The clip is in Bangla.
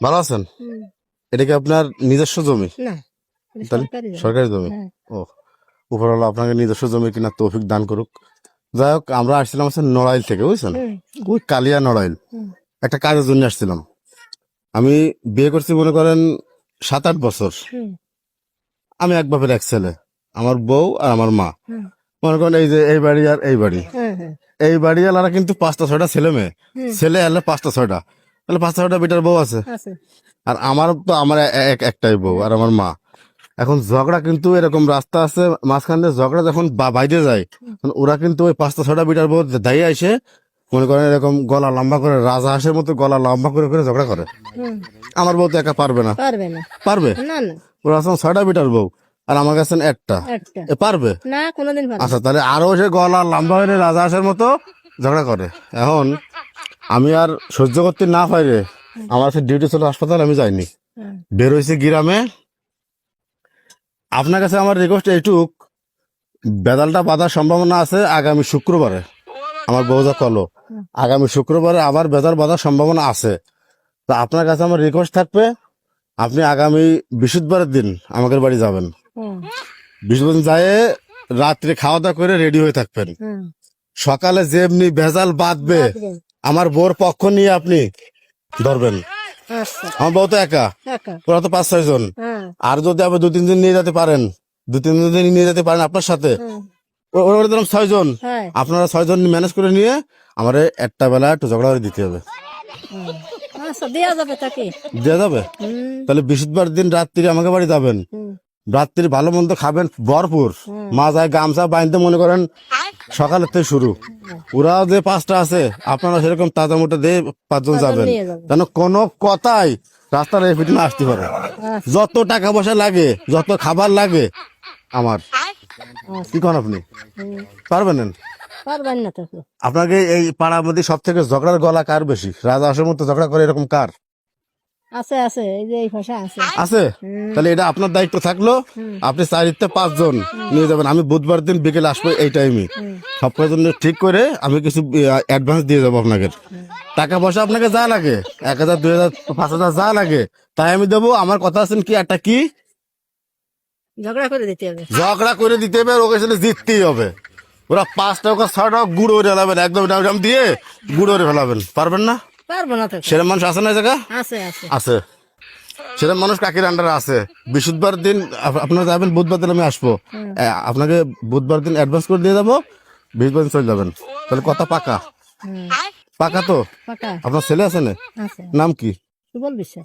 ভালো আছেন? এটা কি আপনার নিজস্ব জমি? না, তাহলে সরকারি জমি। সরকারি জমি। হ্যাঁ। ও, উপরওয়ালা আপনাকে নিজস্ব জমি কিনা তৌফিক দান করুক। যাই হোক, আমরা আসছিলাম হচ্ছে নড়াইল থেকে, বুঝছেন? হুম, ওই কালিয়া নড়াইল হুম, একটা কাজের জন্য আসছিলাম। আমি বিয়ে করছি মনে করেন 7-8 বছর। হুম, আমি এক বাপের এক ছেলে, আমার বউ আর আমার মা। হুম, মনে করেন এই যে এই বাড়ি আর এই বাড়ি, হ্যাঁ, হ্যাঁ, এই বাড়িওয়ালারা কিন্তু 5টা 6টা ছেলে মেয়ে, হুম, ছেলে এলে 5টা 6টা, তাহলে 5টা 6টা বেটার বউ আছে। আছে। আর আমার তো আমার একটাই বউ আর আমার মা। এখন ঝগড়া কিন্তু এরকম রাস্তা আছে মাঝখান দিয়ে, ঝগড়া যখন বাইরে যায় তখন ওরা কিন্তু ওই 5টা 6টা বিটার বোধ দাঁড়িয়ে আসে, মনে করেন এরকম গলা লম্বা করে রাজা হাঁসের মতো গলা লম্বা করে করে ঝগড়া করে। হুম, আমার বউ তো একা পারবে না। পারবে না। পারবে? না, না, ওরা আছেন 6টা বিটার বউ আর আমার কাছে একটা। একটা। এ পারবে? না, কোনোদিন পারবে আচ্ছা, তাহলে আরো সে গলা লম্বা করে রাজা হাঁসের মতো ঝগড়া করে। এখন আমি আর সহ্য করতে না পারে আমার ডিউটি ছিল হাসপাতাল, আমি যাইনি, না। বের হয়েছে গ্রামে। আপনার কাছে আমার রিকোয়েস্ট এইটুক, বেদালটা বাঁধার সম্ভাবনা আছে আগামী শুক্রবারে। আমার বউ যা কলো, আগামী শুক্রবারে আবার বেদাল বাঁধার সম্ভাবনা আছে। তা আপনার কাছে আমার রিকোয়েস্ট থাকবে, আপনি আগামী বৃহস্পতিবারের দিন আমাদের বাড়ি যাবেন। হুম, বৃহস্পতিবার দিন যায় রাত্রে খাওয়া দাওয়া করে রেডি হয়ে থাকবেন। হুম, সকালে যেমনি ভেজাল বাঁধবে বাঁধবেন। আমার বউর পক্ষ নিয়ে আপনি ধরবেন। আচ্ছা, আমার বউ তো একা, একা। ওরা তো 5-6 জন। হ্যাঁ, আর যদি আপনি 2-3 জন নিয়ে যেতে পারেন, 2-3 জন নিয়ে যেতে পারেন আপনার সাথে, হুম, ওরা দিলাম 6 জন। হ্যাঁ, আপনারা 6 জন ম্যানেজ করে নিয়ে আমার একটা বেলা একটু ঝগড়া করে দিতে হবে। হুম। আচ্ছা, দেয়া যাবে তাকে। দেওয়া যাবে? হুম, তাহলে বৃহস্পতিবার দিন রাত্রি আমাকে বাড়ি যাবেন, হুম, রাত্রি ভালো মন্দ খাবেন ভরপুর, হুম। মাথায় গামছা বাইন্ধে মনে করেন সকালের থেকে শুরু। ওরা যে 5টা আছে আপনারা সেরকম তাজা মোটা দিয়ে 5 জন যাবেন, নিয়ে যাবে। যেন কোনো কথাই রাস্তার এই ফিটে না আসতে পারে। যত টাকা পয়সা লাগে, যত খাবার লাগে আমার, কি করেন আপনি? হুম, পারবেন? পারবেন না তাকে। আপনাকে এই পাড়ার মধ্যে সব থেকে ঝগড়ার গলা কার বেশি? রাজা হাঁসের মতো ঝগড়া করে এরকম কার আছে, আছে, এই যে এই ভাষা আছে। আছে? হুম, তাহলে এটা আপনার দায়িত্ব থাকলো, হুম, আপনি 4-5 জন নিয়ে যাবেন। আমি বুধবার দিন বিকেলে আসবো এই টাইমে, হুম, সব জন্য ঠিক করে আমি কিছু অ্যাডভান্স দিয়ে যাবো আপনাকে। টাকা পয়সা আপনাকে যা লাগে, 1,000 2,000 5,000 যা লাগে তাই আমি দেবো। আমার কথা আছেন কি একটা, কি ঝগড়া করে দিতে হবে। ঝগড়া করে দিতে হবে, ওকে সাথে জিততেই হবে। ওরা 5 টাকা 6 টাকা গুঁড়ো করে ফেলাবেন, একদম ডাম দিয়ে গুঁড়ো করে ফেলাবেন। পারবেন না? পারবো না তাকে। সেরকম মানুষ আছে না এই জায়গা? আছে, আছে। আছে। সেরকম মানুষ কাকির আন্ডারে আছে। বৃহস্পতিবার দিন আপনারা যাবেন, বুধবার দিন আমি আসবো। হুম, আপনাকে বুধবার দিন অ্যাডভান্স করে দিয়ে যাবো, বৃহস্পতিবার দিন চলে যাবেন। তাহলে কথা পাকা? হুম, পাকা তো? পাকা। আপনার ছেলে আছে না? আছে। নাম কি? সুবল বিশ্বাস।